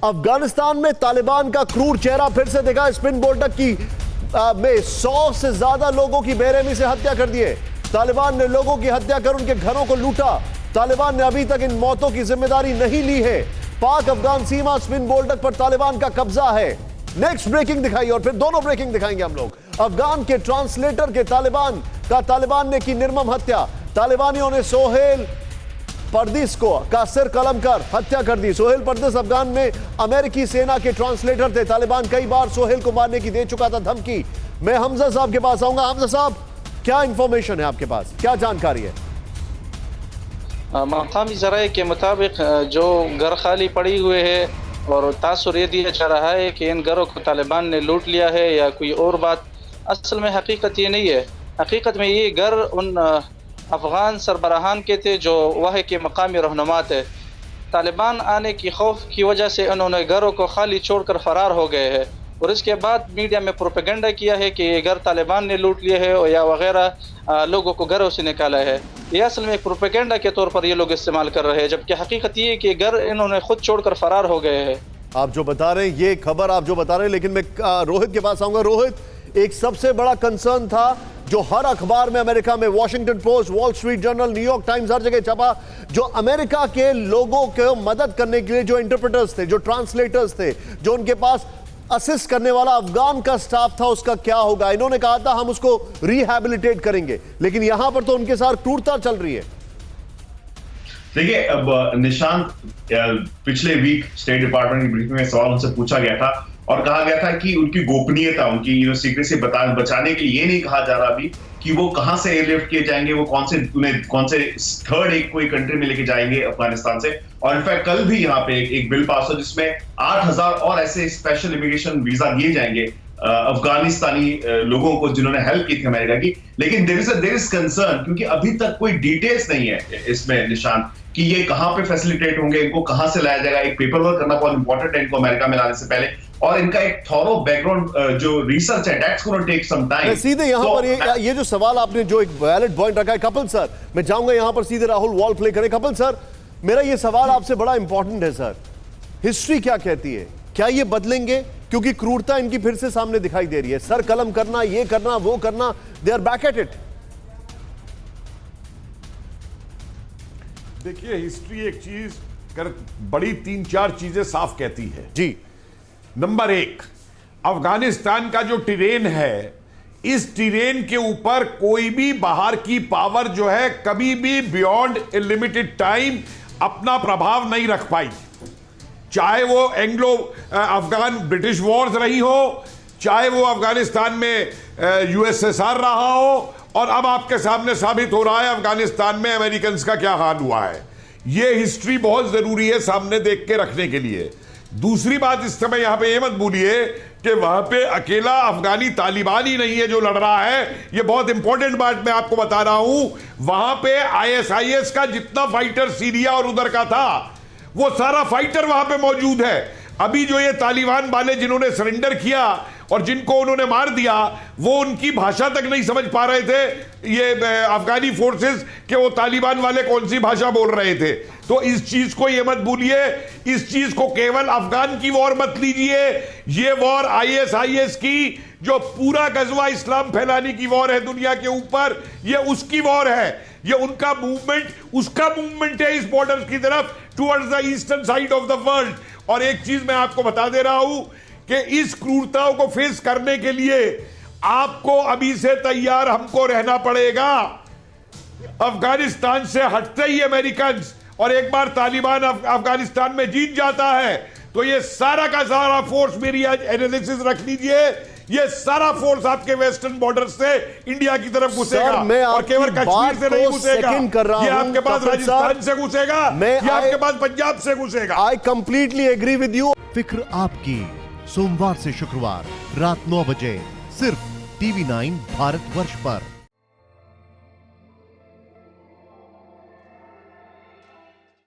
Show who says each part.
Speaker 1: अफगानिस्तान में तालिबान का क्रूर चेहरा फिर से दिखा। स्पिन बोल्टक की में 100 से ज्यादा लोगों की बेरहमी से हत्या कर दिए। तालिबान ने लोगों की हत्या कर उनके घरों को लूटा। तालिबान ने अभी तक इन मौतों की जिम्मेदारी नहीं ली है। पाक अफगान सीमा स्पिन बोल्टक पर तालिबान का कब्जा है। नेक्स्ट ब्रेकिंग दिखाई और फिर दोनों ब्रेकिंग दिखाएंगे हम लोग। अफगान के ट्रांसलेटर के तालिबान ने की निर्मम हत्या। तालिबानियों ने सोहेल परदिस का सिर कलम कर हत्या कर दी। सोहेल परदिस अफगान में अमेरिकी सेना के ट्रांसलेटर थे। तालिबान कई बार सोहेल को मारने की दे चुका था धमकी। मैं हमजा साहब के पास आऊंगा। हमजा साहब, क्या इंफॉर्मेशन है आपके पास, क्या जानकारी है?
Speaker 2: मकामी ज़राए के मुताबिक जो घर खाली पड़ी हुए है और तासुर ये दिया जा रहा है कि इन घरों को तालिबान ने लूट लिया है या कोई और बात, असल में हकीकत ये नहीं है। हकीकत में ये घर उन अफ़गान सरबराहान के थे जो वहाँ के मकामी रहनुमा थे। तालिबान आने की खौफ की वजह से उन्होंने घरों को खाली छोड़कर फ़रार हो गए हैं और इसके बाद मीडिया में प्रोपेगेंडा किया है कि ये घर तालिबान ने लूट लिए है या वगैरह लोगों को घरों से निकाला है। ये असल में एक प्रोपेगेंडा के तौर पर ये लोग इस्तेमाल कर रहे हैं, जबकि हकीकत ये है कि घर इन्होंने खुद छोड़कर फ़रार हो गए हैं।
Speaker 1: आप जो बता रहे हैं, ये खबर आप जो बता रहे हैं, लेकिन मैं रोहित के पास आऊंगा। रोहित, एक सबसे बड़ा कंसर्न था जो हर अखबार में अमेरिका में, Washington Post, Wall Street Journal, New York Times, हर जगह छपा, जो अमेरिका के लोगों को मदद करने के लिए जो इंटरप्रेटर्स थे, जो ट्रांसलेटर्स थे, जो उनके पास असिस्ट करने वाला अफगान का स्टाफ था, उसका क्या होगा? इन्होंने कहा था हम उसको रिहैबिलिटेट करेंगे, लेकिन यहां पर तो उनके साथ क्रूरता चल रही है।
Speaker 3: देखिए, अब निशांत, पिछले वीक स्टेट डिपार्टमेंट की ब्रीफिंग में सवाल उनसे पूछा गया था और कहा गया था कि उनकी गोपनीयता, उनकी सीक्रेसी बचाने के लिए ये नहीं कहा जा रहा अभी कि वो कहां से एयरलिफ्ट किए जाएंगे, वो कौन से थर्ड एक कोई कंट्री में लेके जाएंगे अफगानिस्तान से। और इनफैक्ट कल भी यहाँ पे एक बिल पास हो जिसमें 8000 और ऐसे स्पेशल इमिग्रेशन वीजा दिए जाएंगे अफगानिस्तानी लोगों को जिन्होंने हेल्प की थी अमेरिका की। लेकिन देयर इज कंसर्न, क्योंकि अभी तक कोई डिटेल्स नहीं है इसमें निशान कि ये कहां पे फैसिलिटेट होंगे, इनको कहां से लाया जाएगा। एक पेपर वर्क करना बहुत इंपॉर्टेंट है इनको अमेरिका में लाने से पहले, और इनका एक थॉरो बैकग्राउंड जो रिसर्च है, that's gonna take some time.
Speaker 1: सीधे यहां पर ये जो सवाल आपने जो एक वैलिड पॉइंट रखा है, कपिल सर, मैं चाहूंगा यहां पर सीधे राहुल वॉल प्ले करें। कपिल सर, मेरा ये सवाल आपसे बड़ा इंपॉर्टेंट है सर। हिस्ट्री क्या कहती है? क्या ये बदलेंगे? क्योंकि क्रूरता इनकी फिर से सामने दिखाई दे रही है। सर कलम करना, ये करना, वो करना, they are back at it.
Speaker 4: देखिए, हिस्ट्री एक चीज बड़ी 3-4 चीजें साफ कहती है
Speaker 1: जी।
Speaker 4: नंबर 1, अफगानिस्तान का जो टेरेन है, इस टेरेन के ऊपर कोई भी बाहर की पावर जो है कभी भी बियॉन्ड ए लिमिटेड टाइम अपना प्रभाव नहीं रख पाई। चाहे वो एंग्लो अफगान ब्रिटिश वॉर्स रही हो, चाहे वो अफगानिस्तान में यूएसएसआर रहा हो, और अब आपके सामने साबित हो रहा है अफगानिस्तान में अमेरिकन का क्या हाल हुआ है। यह हिस्ट्री बहुत जरूरी है सामने देख के रखने के लिए। दूसरी बात, इस समय यहां पे ये मत भूलिए कि वहां पे अकेला अफगानी तालिबान ही नहीं है जो लड़ रहा है। ये बहुत इंपॉर्टेंट बात मैं आपको बता रहा हूं। वहां पे आईएसआईएस का जितना फाइटर सीरिया और उधर का था, वो सारा फाइटर वहां पे मौजूद है। अभी जो ये तालिबान वाले जिन्होंने सरेंडर किया और जिनको उन्होंने मार दिया, वो उनकी भाषा तक नहीं समझ पा रहे थे, ये अफगानी फोर्सेस, कि वो तालिबान वाले कौन सी भाषा बोल रहे थे। तो इस चीज को ये मत भूलिए, इस चीज को केवल अफगान की वॉर मत लीजिए। ये वॉर आईएसआईएस की जो पूरा गजवा इस्लाम फैलाने की वॉर है दुनिया के ऊपर, ये उसकी वॉर है। ये उनका मूवमेंट, उसका मूवमेंट है इस बॉर्डर की तरफ, towards the eastern side of the world. और एक चीज मैं आपको बता दे रहा हूं कि इस क्रूरताओं को फेस करने के लिए आपको अभी से तैयार हमको रहना पड़ेगा। अफगानिस्तान से हटते ही अमेरिकन, और एक बार तालिबान अफगानिस्तान में जीत जाता है तो ये सारा का सारा फोर्स, मेरी आज एनालिसिस रख लीजिए, ये सारा फोर्स आपके वेस्टर्न बॉर्डर से इंडिया की तरफ घुसेगा, और केवल कश्मीर से नहीं घुसेगा, ये आपके पास राजस्थान से घुसेगा, ये आपके पास पंजाब से घुसेगा।
Speaker 1: I completely agree with you. फिक्र आपकी, सोमवार से शुक्रवार रात 9 बजे सिर्फ TV9 भारतवर्ष पर।